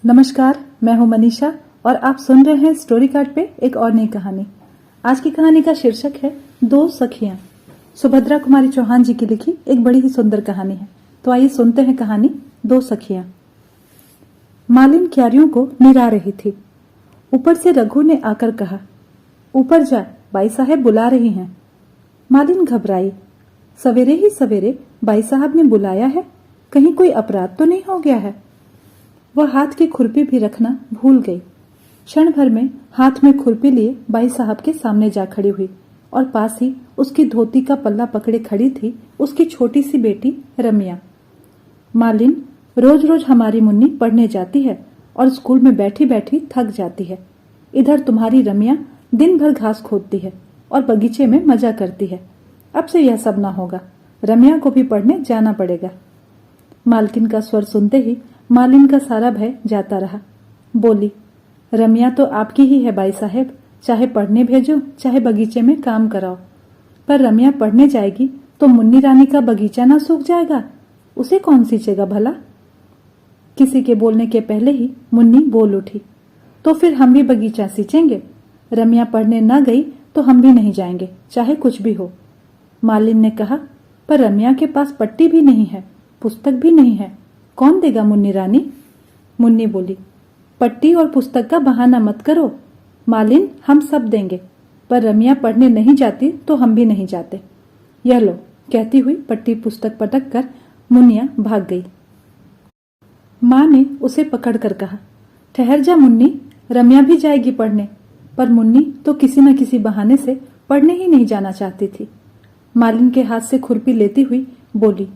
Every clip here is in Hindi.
नमस्कार, मैं हूं मनीषा और आप सुन रहे हैं स्टोरी कार्ड पे एक और नई कहानी। आज की कहानी का शीर्षक है दो सखियां। सुभद्रा कुमारी चौहान जी की लिखी एक बड़ी ही सुंदर कहानी है। तो आइए सुनते हैं कहानी दो सखियां। मालिन क्यारियों को निरा रही थी। ऊपर से रघु ने आकर कहा, ऊपर जा, बाई साहब बुला रही हैं। मालिन घबराई। सवेरे ही सवेरे बाई साहब ने बुलाया है, कहीं कोई अपराध तो नहीं हो गया है। वह हाथ की खुरपी भी रखना भूल गई। क्षण भर में हाथ में खुरपी लिए बाई साहब के सामने जा खड़ी हुई और पास ही उसकी धोती का पल्ला पकड़े खड़ी थी उसकी छोटी सी बेटी रमिया। मालिन, रोज रोज हमारी मुन्नी पढ़ने जाती है और स्कूल में बैठी बैठी थक जाती है। इधर तुम्हारी रमिया दिन भर घास खोदती है और बगीचे में मजा करती है। अब से यह सब ना होगा, रमिया को भी पढ़ने जाना पड़ेगा। मालकिन का स्वर सुनते ही मालिन का सारा भय जाता रहा। बोली, रमिया तो आपकी ही है बाई साहेब, चाहे पढ़ने भेजो चाहे बगीचे में काम कराओ। पर रमिया पढ़ने जाएगी तो मुन्नी रानी का बगीचा ना सूख जाएगा, उसे कौन सींचेगा भला। किसी के बोलने के पहले ही मुन्नी बोल उठी, तो फिर हम भी बगीचा सींचेंगे। रमिया पढ़ने न गई तो हम भी नहीं जाएंगे, चाहे कुछ भी हो। मालिन ने कहा, पर रमिया के पास पट्टी भी नहीं है, पुस्तक भी नहीं है, कौन देगा मुन्नी रानी। मुन्नी बोली, पट्टी और पुस्तक का बहाना मत करो मालिन, हम सब देंगे, पर रमिया पढ़ने नहीं जाती तो हम भी नहीं जाते। यह लो, कहती हुई पट्टी पुस्तक पटक कर मुन्निया भाग गई। माँ ने उसे पकड़ कर कहा, ठहर जा मुन्नी, रमिया भी जाएगी पढ़ने। पर मुन्नी तो किसी न किसी बहाने से पढ़ने ही नहीं जाना चाहती थी। मालिन के हाथ से खुरपी लेती हुई बोली,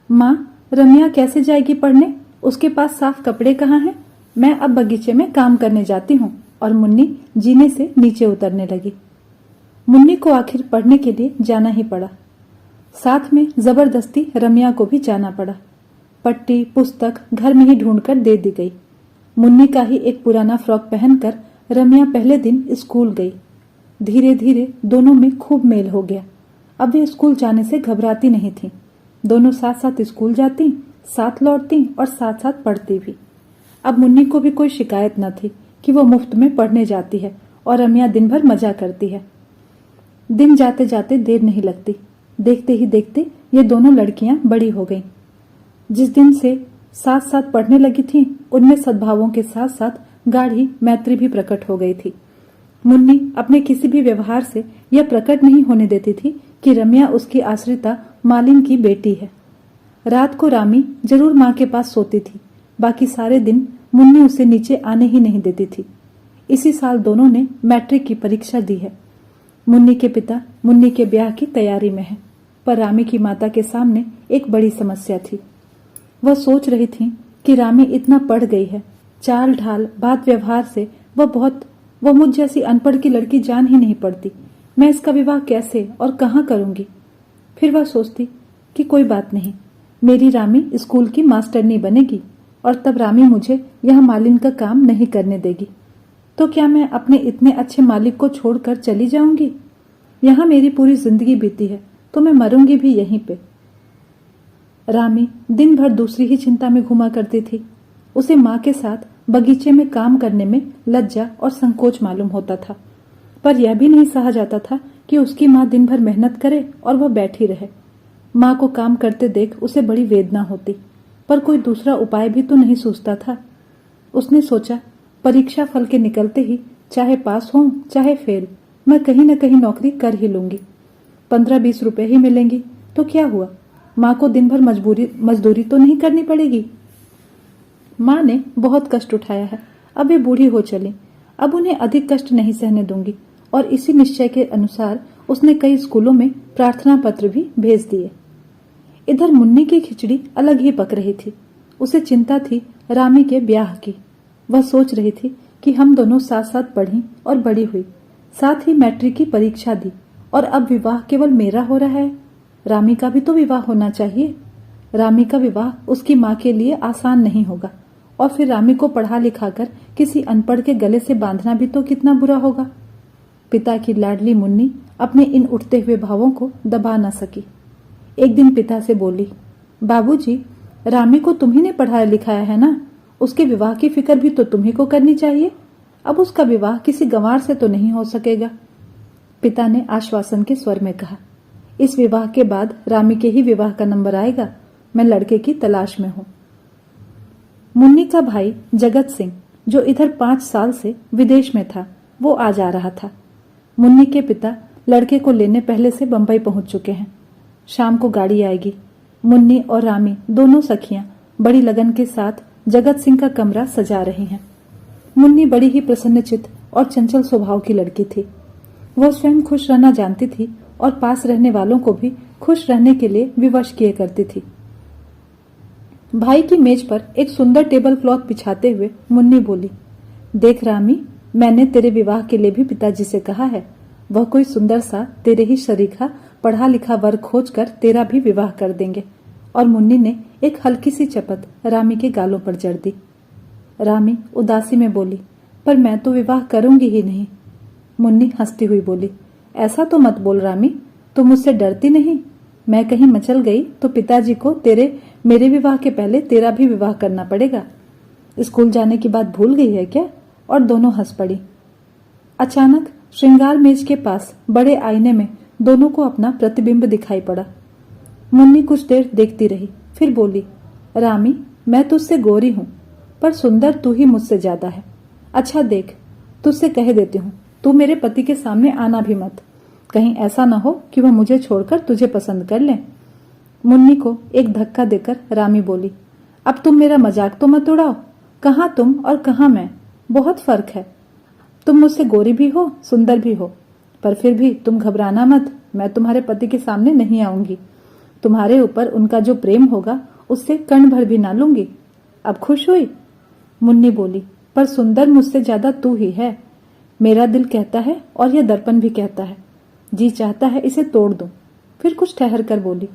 माँ, रमिया कैसे जाएगी पढ़ने, उसके पास साफ कपड़े कहाँ हैं। मैं अब बगीचे में काम करने जाती हूँ। और मुन्नी जीने से नीचे उतरने लगी। मुन्नी को आखिर पढ़ने के लिए जाना ही पड़ा। साथ में जबरदस्ती रमिया को भी जाना पड़ा। पट्टी पुस्तक घर में ही ढूंढकर दे दी गई। मुन्नी का ही एक पुराना फ्रॉक पहनकर रमिया पहले दिन स्कूल गई। धीरे धीरे दोनों में खूब मेल हो गया। अब वे स्कूल जाने से घबराती नहीं थी। दोनों साथ साथ स्कूल जाती, साथ लौटती और साथ साथ पढ़ती भी। अब मुन्नी को भी कोई शिकायत न थी कि वो मुफ्त में पढ़ने जाती है और रमिया दिन भर मजा करती है। दिन जाते जाते देर नहीं लगती। देखते ही देखते ये दोनों लड़कियां बड़ी हो गईं। जिस दिन से साथ साथ पढ़ने लगी थीं, उनमें सद्भावों के साथ साथ गाढ़ी मैत्री भी प्रकट हो गई थी। मुन्नी अपने किसी भी व्यवहार से यह प्रकट नहीं होने देती थी कि रमिया उसकी आश्रिता मालिन की बेटी है। रात को रामी जरूर माँ के पास सोती थी, बाकी सारे दिन मुन्नी उसे नीचे आने ही नहीं देती थी। इसी साल दोनों ने मैट्रिक की परीक्षा दी है। मुन्नी के पिता मुन्नी के ब्याह की तैयारी में है, पर रामी की माता के सामने एक बड़ी समस्या थी। वह सोच रही थी कि रामी इतना पढ़ गई है, चाल ढाल बात व्यवहार से वह मुझ जैसी अनपढ़ की लड़की जान ही नहीं पड़ती। मैं इसका विवाह कैसे और कहाँ करूंगी। फिर वह सोचती कि कोई बात नहीं, मेरी रामी स्कूल की मास्टरनी बनेगी और तब रामी मुझे यह मालिन का काम नहीं करने देगी। तो क्या मैं अपने इतने अच्छे मालिक को छोड़कर चली जाऊंगी। यहाँ मेरी पूरी जिंदगी बीती है तो मैं मरूंगी भी यहीं पे। रामी दिन भर दूसरी ही चिंता में घुमा करती थी। उसे माँ के साथ बगीचे में काम करने में लज्जा और संकोच मालूम होता था, पर यह भी नहीं सहा जाता था कि उसकी माँ दिन भर मेहनत करे और वह बैठी रहे। माँ को काम करते देख उसे बड़ी वेदना होती, पर कोई दूसरा उपाय भी तो नहीं सूझता था। उसने सोचा, परीक्षा फल के निकलते ही चाहे पास हो चाहे फेल, मैं कहीं न कहीं नौकरी कर ही लूंगी। 15-20 रुपए ही मिलेंगी तो क्या हुआ, माँ को दिन भर मजदूरी तो नहीं करनी पड़ेगी। माँ ने बहुत कष्ट उठाया है, अब वे बूढ़ी हो चली, अब उन्हें अधिक कष्ट नहीं सहने दूंगी। और इसी निश्चय के अनुसार उसने कई स्कूलों में प्रार्थना पत्र भी भेज दिए। इधर मुन्नी की खिचड़ी अलग ही पक रही थी। उसे चिंता थी रामी के ब्याह की। वह सोच रही थी कि हम दोनों साथ साथ पढ़ी और बड़ी हुई, साथ ही मैट्रिक की परीक्षा दी, और अब विवाह केवल मेरा हो रहा है, रामी का भी तो विवाह होना चाहिए। रामी का विवाह उसकी माँ के लिए आसान नहीं होगा, और फिर रामी को पढ़ा लिखा कर किसी अनपढ़ के गले से बांधना भी तो कितना बुरा होगा। पिता की लाडली मुन्नी अपने इन उठते हुए भावों को दबा न सकी। एक दिन पिता से बोली, बाबूजी, रामी को तुम्ही ने पढ़ाया लिखाया है ना, उसके विवाह की फिक्र भी तो तुम्ही को करनी चाहिए। अब उसका विवाह किसी गंवार से तो नहीं हो सकेगा। पिता ने आश्वासन के स्वर में कहा, इस विवाह के बाद रामी के ही विवाह का नंबर आएगा। मैं लड़के की तलाश में हूं। मुन्नी का भाई जगत सिंह, जो इधर 5 साल से विदेश में था, वो आ जा रहा था। मुन्नी के पिता लड़के को लेने पहले से बंबई पहुंच चुके हैं। शाम को गाड़ी आएगी। मुन्नी और रामी दोनों सखियां बड़ी लगन के साथ जगत सिंह का कमरा सजा रही हैं। मुन्नी बड़ी ही प्रसन्नचित्त और चंचल स्वभाव की लड़की थी। वह स्वयं खुश रहना जानती थी और पास रहने वालों को भी खुश रहने के लिए विवश किए करती थी। भाई की मेज पर एक सुंदर टेबल क्लॉथ बिछाते हुए मुन्नी बोली, देख रामी, मैंने तेरे विवाह के लिए भी पिताजी से कहा है। वह कोई सुंदर सा तेरे ही शरीका पढ़ा लिखा वर खोज कर तेरा भी विवाह कर देंगे। और मुन्नी ने एक हल्की सी चपत रामी के गालों पर जड़ दी। रामी उदासी में बोली, पर मैं तो विवाह करूंगी ही नहीं। मुन्नी हंसती हुई बोली, ऐसा तो मत बोल रामी, तुम मुझसे डरती नहीं? मैं कहीं मचल गई तो पिताजी को मेरे विवाह के पहले तेरा भी विवाह करना पड़ेगा। स्कूल जाने की बात भूल गई है क्या? और दोनों हंस पड़ी। अचानक श्रृंगार मेज के पास बड़े आईने में दोनों को अपना प्रतिबिंब दिखाई पड़ा। मुन्नी कुछ देर देखती रही, फिर बोली, रामी, मैं तुझसे गोरी हूं, पर सुंदर तू ही मुझसे ज्यादा है। अच्छा देख, तुझसे कह देती हूँ, तू मेरे पति के सामने आना भी मत। कहीं ऐसा ना हो कि वह मुझे छोड़कर तुझे पसंद कर ले। मुन्नी को एक धक्का देकर रामी बोली, अब तुम मेरा मजाक तो मत उड़ाओ। कहाँ तुम और कहाँ मैं, बहुत फर्क है। तुम मुझसे गोरी भी हो, सुंदर भी हो, पर फिर भी तुम घबराना मत। मैं तुम्हारे पति के सामने नहीं आऊंगी। तुम्हारे ऊपर उनका जो प्रेम होगा उससे कण भर भी ना लूंगी। अब खुश हुई? मुन्नी बोली, पर सुंदर मुझसे ज्यादा तू ही है। मेरा दिल कहता है और यह दर्पण भी कहता है। जी चाहता है इसे तोड़ दूं। फिर कुछ ठहर कर बोली,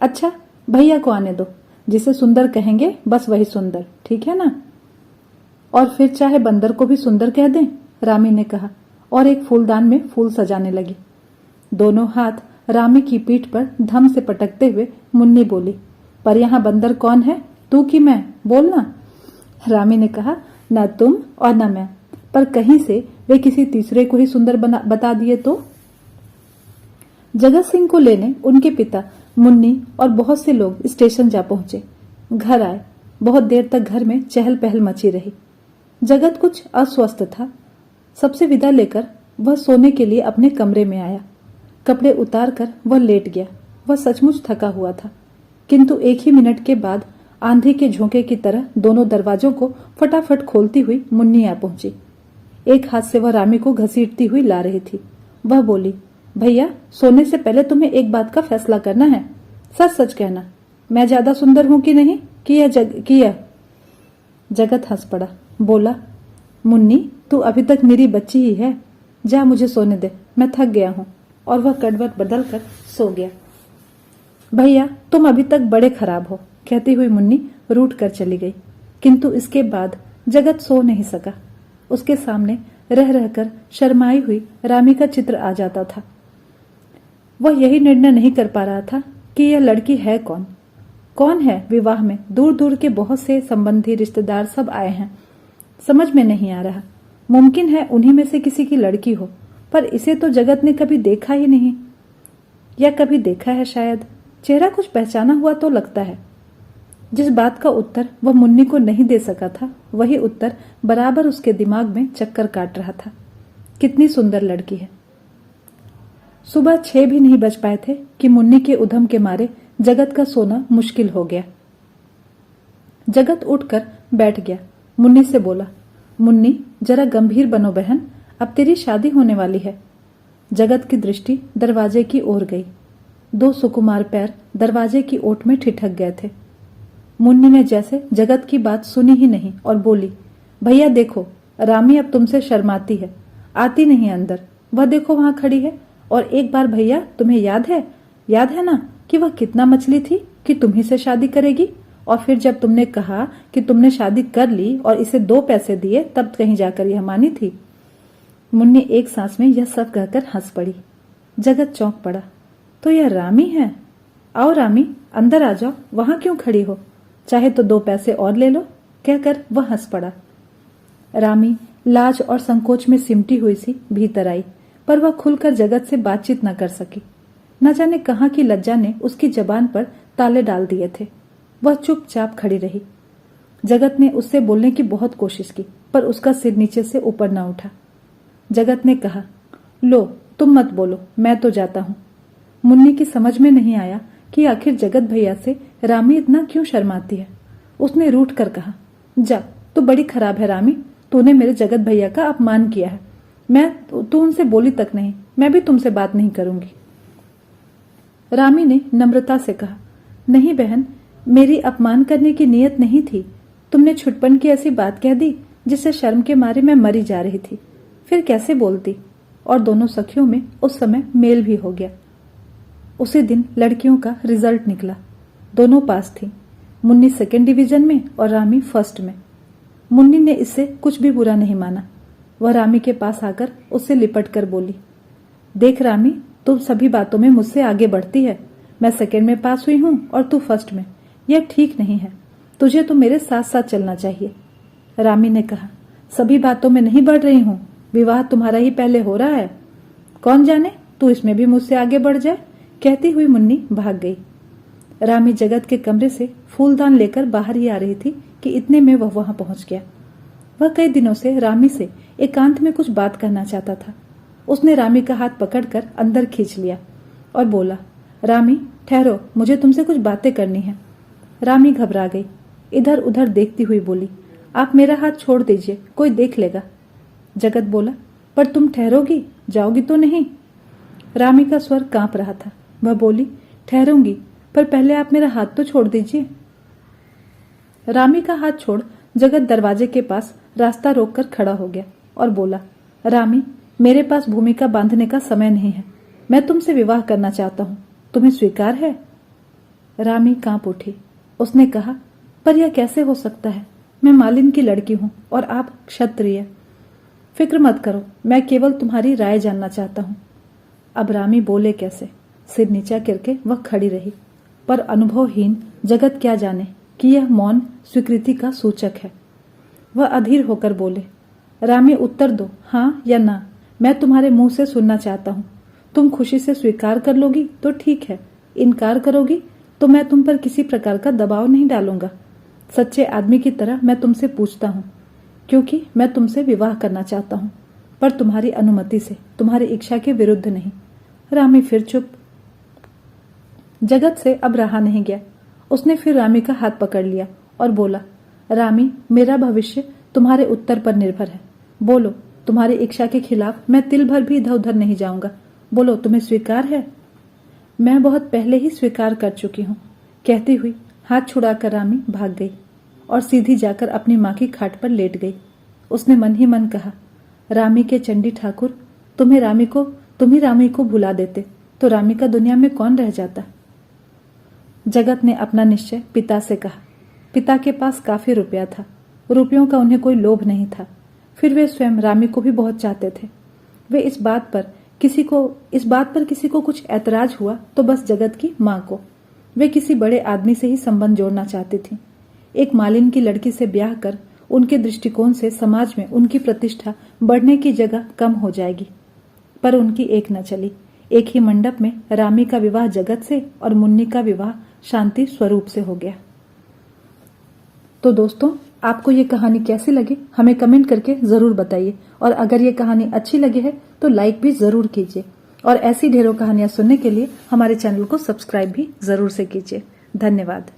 अच्छा भैया को आने दो। जिसे सुंदर कहेंगे बस वही सुंदर, ठीक है ना? और फिर चाहे बंदर को भी सुंदर कह दें, रामी ने कहा और एक फूलदान में फूल सजाने लगी। दोनों हाथ रामी की पीठ पर धम से पटकते हुए मुन्नी बोली, पर यहाँ बंदर कौन है, तू कि मैं? बोलना। रामी ने कहा, न तुम और न मैं, पर कहीं से वे किसी तीसरे को ही सुंदर बता दिए तो? जगत सिंह को लेने उनके पिता, मुन्नी और बहुत से लोग स्टेशन जा पहुंचे। घर आए। बहुत देर तक घर में चहल पहल मची रही। जगत कुछ अस्वस्थ था। सबसे विदा लेकर वह सोने के लिए अपने कमरे में आया। कपड़े उतार कर वह लेट गया। वह सचमुच थका हुआ था, किंतु एक ही मिनट के बाद आंधी के झोंके की तरह दोनों दरवाजों को फटाफट खोलती हुई मुन्नी आ पहुंची। एक हाथ से वह रामी को घसीटती हुई ला रही थी। वह बोली, भैया, सोने से पहले तुम्हें एक बात का फैसला करना है। सच सच कहना, मैं ज्यादा सुंदर हूं कि नहीं? किया। जगत हंस पड़ा, बोला, मुन्नी, तू अभी तक मेरी बच्ची ही है। जा, मुझे सोने दे, मैं थक गया हूं। और वह कड़वट बदल कर सो गया। भैया, तुम अभी तक बड़े खराब हो, कहती हुई मुन्नी रूठ कर चली गई। किंतु इसके बाद जगत सो नहीं सका। उसके सामने रह रहकर शर्माई हुई रामी का चित्र आ जाता था। वह यही निर्णय नहीं कर पा रहा था कि यह लड़की है कौन। कौन है विवाह में? दूर दूर के बहुत से संबंधी रिश्तेदार सब आए हैं। समझ में नहीं आ रहा। मुमकिन है उन्हीं में से किसी की लड़की हो, पर इसे तो जगत ने कभी देखा ही नहीं, या कभी देखा है शायद। चेहरा कुछ पहचाना हुआ तो लगता है। जिस बात का उत्तर वह मुन्नी को नहीं दे सका था, वही उत्तर बराबर उसके दिमाग में चक्कर काट रहा था। कितनी सुंदर लड़की है। सुबह 6 भी नहीं बज पाए थे कि मुन्नी के उधम के मारे जगत का सोना मुश्किल हो गया। जगत उठकर बैठ गया। मुन्नी से बोला, मुन्नी, जरा गंभीर बनो बहन, अब तेरी शादी होने वाली है। जगत की दृष्टि दरवाजे की ओर गई। 2 सुकुमार पैर दरवाजे की ओट में ठिठक गए थे। मुन्नी ने जैसे जगत की बात सुनी ही नहीं और बोली, भैया देखो, रामी अब तुमसे शर्माती है, आती नहीं अंदर। वह देखो वहां खड़ी है। और एक बार भैया, तुम्हें याद है ना कि वह कितना मछली थी कि तुम्ही से शादी करेगी? और फिर जब तुमने कहा कि तुमने शादी कर ली और इसे 2 पैसे दिए, तब कहीं जाकर यह मानी थी। मुन्नी एक सांस में यह सब कहकर हंस पड़ी। जगत चौंक पड़ा। तो यह रामी है? आओ रामी, अंदर आ जाओ, वहां क्यों खड़ी हो? चाहे तो 2 पैसे और ले लो। कहकर वह हंस पड़ा। रामी लाज और संकोच में सिमटी हुई सी भीतर आई, पर वह खुलकर जगत से बातचीत न कर सकी। न जाने कहाँ की लज्जा ने उसकी जबान पर ताले डाल दिए थे। वह चुपचाप खड़ी रही। जगत ने उससे बोलने की बहुत कोशिश की, पर उसका सिर नीचे से ऊपर न उठा। जगत ने कहा, लो तुम मत बोलो, मैं तो जाता हूं। मुन्नी की समझ में नहीं आया कि आखिर जगत भैया से रामी इतना क्यों शर्माती है। उसने रूठ कर कहा, जा, तू बड़ी खराब है रामी, तूने मेरे जगत भैया का अपमान किया है। तू उनसे बोली तक नहीं, मैं भी तुमसे बात नहीं करूंगी। रामी ने नम्रता से कहा, नहीं बहन, मेरी अपमान करने की नीयत नहीं थी। तुमने छुटपन की ऐसी बात कह दी जिससे शर्म के मारे मैं मरी जा रही थी। फिर कैसे बोलती। और दोनों सखियों में उस समय मेल भी हो गया। उसी दिन लड़कियों का रिजल्ट निकला। दोनों पास थी, मुन्नी 2nd डिवीजन में और रामी 1st में। मुन्नी ने इससे कुछ भी बुरा नहीं माना। वह रामी के पास आकर उससे लिपट कर बोली, देख रामी, तुम सभी बातों में मुझसे आगे बढ़ती है। मैं 2nd में पास हुई हूं और तू 1st में। यह ठीक नहीं है। तुझे तो मेरे साथ साथ चलना चाहिए। रामी ने कहा, सभी बातों में नहीं बढ़ रही हूं, विवाह तुम्हारा ही पहले हो रहा है। कौन जाने तू इसमें भी मुझसे आगे बढ़ जाए। कहती हुई मुन्नी भाग गई। रामी जगत के कमरे से फूलदान लेकर बाहर ही आ रही थी कि इतने में वह वहां पहुंच गया। वह कई दिनों से रामी से एकांत में कुछ बात करना चाहता था। उसने रामी का हाथ पकड़कर अंदर खींच लिया और बोला, रामी ठहरो, मुझे तुमसे कुछ बातें करनी है। रामी घबरा गई, इधर उधर देखती हुई बोली, आप मेरा हाथ छोड़ दीजिए, कोई देख लेगा। जगत बोला, पर तुम ठहरोगी, जाओगी तो नहीं। रामी का स्वर कांप रहा था। वह बोली, ठहरूंगी, पर पहले आप मेरा हाथ तो छोड़ दीजिए। रामी का हाथ छोड़ जगत दरवाजे के पास रास्ता रोककर खड़ा हो गया और बोला, रामी, मेरे पास भूमिका बांधने का समय नहीं है। मैं तुमसे विवाह करना चाहता हूं, तुम्हें स्वीकार है। रामी कांप उठी। उसने कहा, पर यह कैसे हो सकता है। मैं मालिन की लड़की हूं और आप क्षत्रिय। फिक्र मत करो, मैं केवल तुम्हारी राय जानना चाहता हूं। अब रामी बोले कैसे। सिर नीचा करके वह खड़ी रही, पर अनुभवहीन जगत क्या जाने कि यह मौन स्वीकृति का सूचक है। वह अधीर होकर बोले, रामी उत्तर दो, हाँ या ना। मैं तुम्हारे मुंह से सुनना चाहता हूं। तुम खुशी से स्वीकार कर लोगी तो ठीक है, इनकार करोगी तो मैं तुम पर किसी प्रकार का दबाव नहीं डालूंगा। सच्चे आदमी की तरह मैं तुमसे पूछता हूं, क्योंकि मैं तुमसे विवाह करना चाहता हूं, पर तुम्हारी अनुमति से, तुम्हारी इच्छा के विरुद्ध नहीं। रामी फिर चुप। जगत से अब रहा नहीं गया। उसने फिर रामी का हाथ पकड़ लिया और बोला, रामी, मेरा भविष्य तुम्हारे उत्तर पर निर्भर है। बोलो, तुम्हारी इच्छा के खिलाफ मैं तिल भर भी इधर उधर नहीं जाऊंगा। बोलो, तुम्हें स्वीकार है। मैं बहुत पहले ही स्वीकार कर चुकी हूं। कहती हुई हाथ छुड़ाकर रामी भाग गई और सीधी जाकर अपनी मां की खाट पर लेट गई। उसने मन ही मन कहा, रामी के चंडी ठाकुर, तुम ही रामी को भुला देते तो रामी का दुनिया में कौन रह जाता। जगत ने अपना निश्चय पिता से कहा। पिता के पास काफी रुपया था। रुपयों का उन्हें कोई लोभ नहीं था। फिर वे स्वयं रामी को भी बहुत चाहते थे। वे इस बात पर किसी को कुछ ऐतराज हुआ तो बस जगत की मां को। वे किसी बड़े आदमी से ही संबंध जोड़ना चाहती थी। एक मालिन की लड़की से ब्याह कर उनके दृष्टिकोण से समाज में उनकी प्रतिष्ठा बढ़ने की जगह कम हो जाएगी। पर उनकी एक न चली। एक ही मंडप में रामी का विवाह जगत से और मुन्नी का विवाह शांति स्वरूप से हो गया। तो दोस्तों, आपको ये कहानी कैसी लगी हमें कमेंट करके जरूर बताइए, और अगर ये कहानी अच्छी लगी है तो लाइक भी जरूर कीजिए, और ऐसी ढेरों कहानियां सुनने के लिए हमारे चैनल को सब्सक्राइब भी जरूर से कीजिए। धन्यवाद।